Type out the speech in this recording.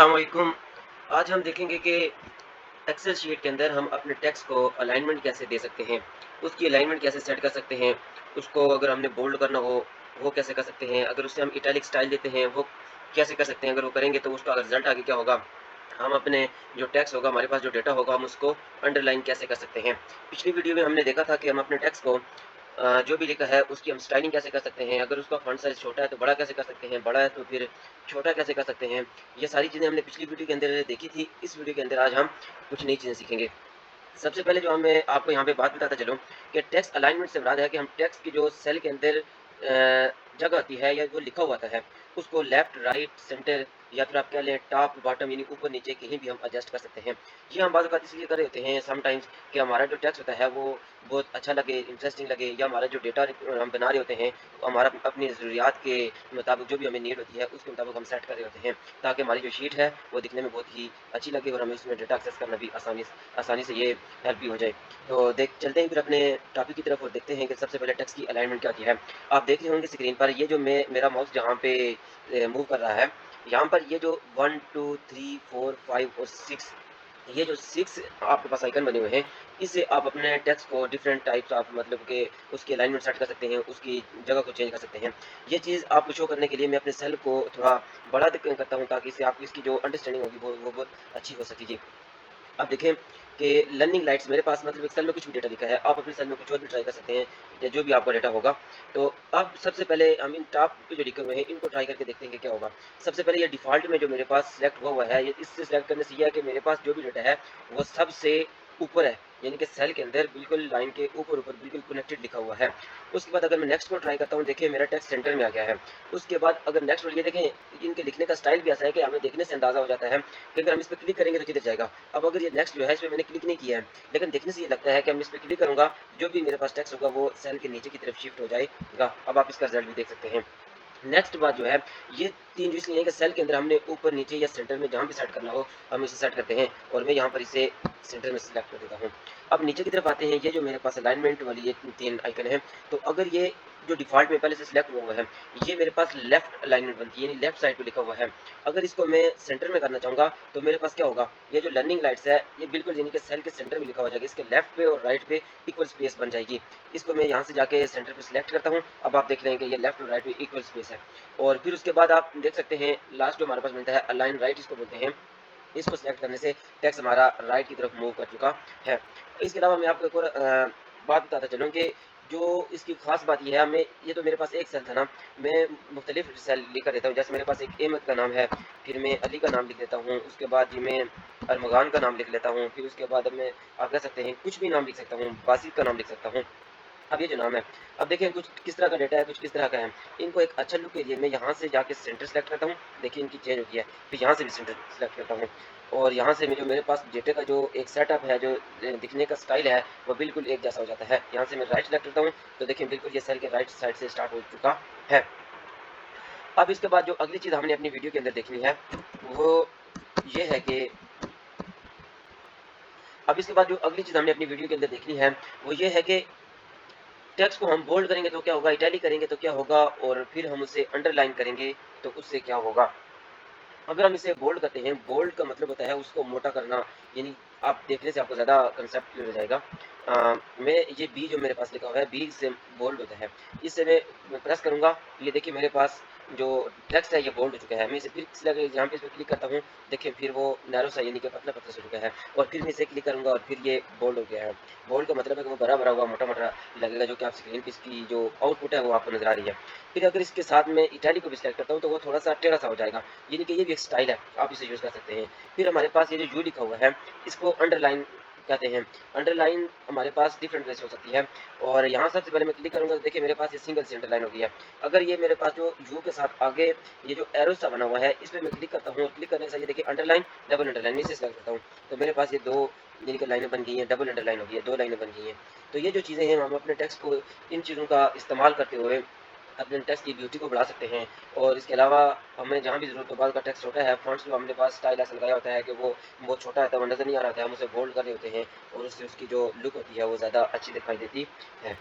अस्सलामुअलैकुम। आज हम देखेंगे कि एक्सेल शीट के अंदर हम अपने टेक्स्ट को अलाइनमेंट कैसे दे सकते हैं, उसकी अलाइनमेंट कैसे सेट कर सकते हैं, उसको अगर हमने बोल्ड करना हो वो कैसे कर सकते हैं, अगर उससे हम इटैलिक स्टाइल देते हैं वो कैसे कर सकते हैं, अगर वो करेंगे तो उसका रिजल्ट आगे क्या होगा। हम अपने जो टेक्स्ट होगा, हमारे पास जो डेटा होगा, हम उसको अंडरलाइन कैसे कर सकते हैं। पिछली वीडियो में हमने देखा था कि हम अपने टेक्स्ट को जो भी लिखा है उसकी हम स्टाइलिंग कैसे कर सकते हैं, अगर उसका फॉन्ट साइज़ छोटा है तो बड़ा कैसे कर सकते हैं, बड़ा है तो फिर छोटा कैसे कर सकते हैं। ये सारी चीज़ें हमने पिछली वीडियो के अंदर देखी थी। इस वीडियो के अंदर आज हम कुछ नई चीज़ें सीखेंगे। सबसे पहले जो मैं आपको यहाँ पे बात बताता चलूँ कि टेक्स्ट अलाइनमेंट से मुराद है कि हम टेक्स्ट की जो सेल के अंदर जगह होती है या वो लिखा हुआ आता है, उसको लेफ्ट, राइट, सेंटर या फिर आप कह लें टॉप, बॉटम यानी ऊपर नीचे कहीं भी हम एडजस्ट कर सकते हैं। ये हम बात इसलिए कर रहे होते हैं समटाइम्स कि हमारा जो टेक्स्ट होता है वो बहुत अच्छा लगे, इंटरेस्टिंग लगे, या हमारा जो डेटा हम बना रहे होते हैं, हमारा अपनी ज़रूरियात के मुताबिक जो भी हमें नीड होती है उसके मुताबिक हम सेट कर रहे होते हैं, ताकि हमारी जो शीट है वो दिखने में बहुत ही अच्छी लगे और हमें उसमें डेटा एक्सेस करना भी आसानी से ये हेल्प भी हो जाए। तो देख चलते हैं फिर अपने टॉपिक की तरफ और देखते हैं कि सबसे पहले टेक्स्ट की अलाइनमेंट क्या होती है। आप देख रहे होंगे स्क्रीन पर ये जो मेरा माउस जहाँ पे मूव कर रहा है, यहाँ पर ये जो 1, 2, 3, 4, 5 और 6, ये जो 6 आपके पास आइकन बने हुए हैं, इससे आप अपने टेक्स्ट को डिफरेंट टाइप्स ऑफ मतलब के उसकी अलाइनमेंट सेट कर सकते हैं, उसकी जगह को चेंज कर सकते हैं। ये चीज़ आपको शो करने के लिए मैं अपने सेल को थोड़ा बड़ा करता हूँ, ताकि इससे आपकी इसकी जो अंडरस्टैंडिंग होगी वो बहुत अच्छी हो सकेगी। अब देखें कि लर्निंग लाइट्स मेरे पास मतलब एक सेल में कुछ भी डेटा लिखा है, आप अपने सेल में कुछ और भी ट्राई कर सकते हैं, या जो भी आपका डेटा होगा। तो अब सबसे पहले हम इन टॉप पे जो लिखे हुए हैं इनको ट्राई करके देखते हैं कि क्या होगा। सबसे पहले ये डिफ़ॉल्ट में जो मेरे पास सिलेक्ट हुआ है, ये इससे सिलेक्ट करने से ये है कि मेरे पास जो भी डेटा है वो सबसे ऊपर है, यानी कि सेल के अंदर बिल्कुल लाइन के ऊपर-ऊपर बिल्कुल कनेक्टेड लिखा हुआ है। उसके बाद अगर मैं नेक्स्ट को ट्राई करता हूँ, देखिए मेरा टेक्स्ट सेंटर में आ गया है। उसके बाद अगर नेक्स्ट और ये देखें, इनके लिखने का स्टाइल भी ऐसा है कि हमें देखने से अंदाज़ा हो जाता है कि अगर हम इस पे क्लिक करेंगे तो किधर जाएगा। अब अगर ये नेक्स्ट जो है, इस पे मैंने क्लिक नहीं किया है, लेकिन देखने से ये लगता है कि हम इस पे क्लिक करूँगा, जो भी मेरे पास टेक्स्ट होगा वो सेल के नीचे की तरफ शिफ्ट हो जाएगा। अब आप इसका रिज़ल्ट भी देख सकते हैं। नेक्स्ट बात जो है, ये 3 जो इसलिए है कि सेल के अंदर हमने ऊपर, नीचे या सेंटर में जहाँ भी सेट करना हो, हम इसे सेट करते हैं, और मैं यहाँ पर इसे सेंटर में सिलेक्ट कर देता हूँ। अब नीचे की तरफ आते हैं, ये जो मेरे पास अलाइनमेंट वाली ये 3 आइकन है, तो अगर ये जो डिफ़ॉल्ट में पहले से सिलेक्ट हुआ है, ये मेरे पास लेफ्ट अलाइनमेंट बनती है, यानी लेफ्ट साइड पे लिखा हुआ है। अगर इसको मैं सेंटर में करना चाहूँगा, तो मेरे पास क्या होगा, ये जो लर्निंग लाइट्स है, ये बिल्कुल यानी कि सेल के सेंटर में लिखा हो जाएगा, इसके लेफ्ट पे और राइट पे इक्वल स्पेस बन जाएगी। इसको मैं यहाँ से जाके सेंटर पे सिलेक्ट करता हूँ, अब आप देख रहे हैं कि ये लेफ्ट और राइट में इक्वल स्पेस है। और फिर उसके बाद आप देख सकते हैं लास्ट जो हमारे पास मिलता है अलाइन राइट, इसको बोलते हैं। इसको सिलेक्ट करने से टेक्स्ट हमारा राइट की तरफ मूव कर चुका है। इसके अलावा मैं आपको एक और बात बताता चलूँ कि जो इसकी खास बात ये है, मैं ये तो मेरे पास एक सेल था ना, मैं मुख्तलिफ सेल लेकर देता हूँ। जैसे मेरे पास एक अहमद का नाम है, फिर मैं अली का नाम लिख देता हूँ, उसके बाद जी मैं अरमगान का नाम लिख लेता हूँ, फिर उसके बाद अब मैं आप कह सकते हैं कुछ भी नाम लिख सकता हूँ, बासित का नाम लिख सकता हूँ। अब ये जो नाम है, अब देखिए कुछ किस तरह का डेटा है, कुछ किस तरह का है। इनको एक अच्छा लुक के लिए मैं यहाँ से जाके सेंटर सेलेक्ट करता हूँ, देखिए इनकी चेंज होती है। फिर यहाँ से भी सेंटर सेलेक्ट करता हूँ, और यहाँ से जो मेरे पास डेटा का जो एक सेटअप है, जो दिखने का स्टाइल है, वो बिल्कुल एक जैसा हो जाता है। यहाँ से मैं राइट सेलेक्ट करता हूँ, तो देखिए बिल्कुल ये सेल के राइट साइड से स्टार्ट हो चुका है। अब इसके बाद जो अगली चीज़ हमने अपनी वीडियो के अंदर देखनी है, वो ये है कि अब इसके बाद जो अगली चीज़ हमने अपनी वीडियो के अंदर देखनी है, वो ये है कि टेक्स्ट को हम बोल्ड करेंगे तो क्या होगा, इटैलिक करेंगे तो क्या होगा, और फिर हम उसे अंडरलाइन करेंगे तो उससे क्या होगा। अगर हम इसे बोल्ड करते हैं, बोल्ड का मतलब होता है उसको मोटा करना, यानी आप देखने से आपको ज़्यादा कंसेप्ट क्लियर हो जाएगा। मैं ये बी जो मेरे पास लिखा हुआ है, बी से बोल्ड होता है। इससे मैं प्रेस करूँगा, ये देखिए मेरे पास जो टेक्स्ट है ये बोल्ड हो चुका है। मैं इसे फिर जहाँ पे इस पे क्लिक करता हूँ, देखिए फिर वो नैरो सा यानी कि पतला-पतला सा हो चुका है, और फिर मैं इसे क्लिक करूँगा और फिर ये बोल्ड हो गया है। बोल्ड का मतलब है कि वो भरा-भरा हुआ, मोटा-मोटा लगेगा, जो कि आप स्क्रीन पे इसकी जो आउटपुट है वो आपको नज़र आ रही है। फिर अगर इसके साथ में इटैलिक को भी सिलेक्ट करता हूँ, तो वो थोड़ा-सा टेढ़ा-सा हो जाएगा। यानी कि ये भी एक स्टाइल है, आप इसे यूज़ कर सकते हैं। फिर हमारे पास ये जो यू लिखा हुआ है, इसको अंडरलाइन कहते हैं। अंडरलाइन हमारे पास डिफरेंट वे से हो सकती है, और यहाँ सबसे पहले मैं क्लिक करूँगा तो देखिए मेरे पास ये सिंगल सी अंडरलाइन हो गई है। अगर ये मेरे पास जो यू के साथ आगे ये जो एरो सा बना हुआ है, इस पे मैं क्लिक करता हूँ, और क्लिक करने से ये देखिए अंडरलाइन, डबल अंडरलाइन, मैं इसे सेलेक्ट करता हूँ, तो मेरे पास ये 2 यानी कि लाइनें बन गई हैं, डबल अंडरलाइन हो गई है, 2 लाइनें बन गई हैं। तो ये जो चीज़ें हैं, हम अपने टेक्स्ट को इन चीज़ों का इस्तेमाल करते हुए अपने टेक्स्ट की ब्यूटी को बढ़ा सकते हैं। और इसके अलावा हमें जहाँ भी ज़रूरत हो, बाद का टेक्स्ट छोटा है, फ़ॉन्ट्स जो हमने पास स्टाइल ऐसा लगाया होता है कि वो बहुत छोटा है, तो नज़र नहीं आ रहा होता है, हम उसे बोल्ड कर रहे होते हैं, और उससे उसकी जो लुक होती है वो ज़्यादा अच्छी दिखाई देती है।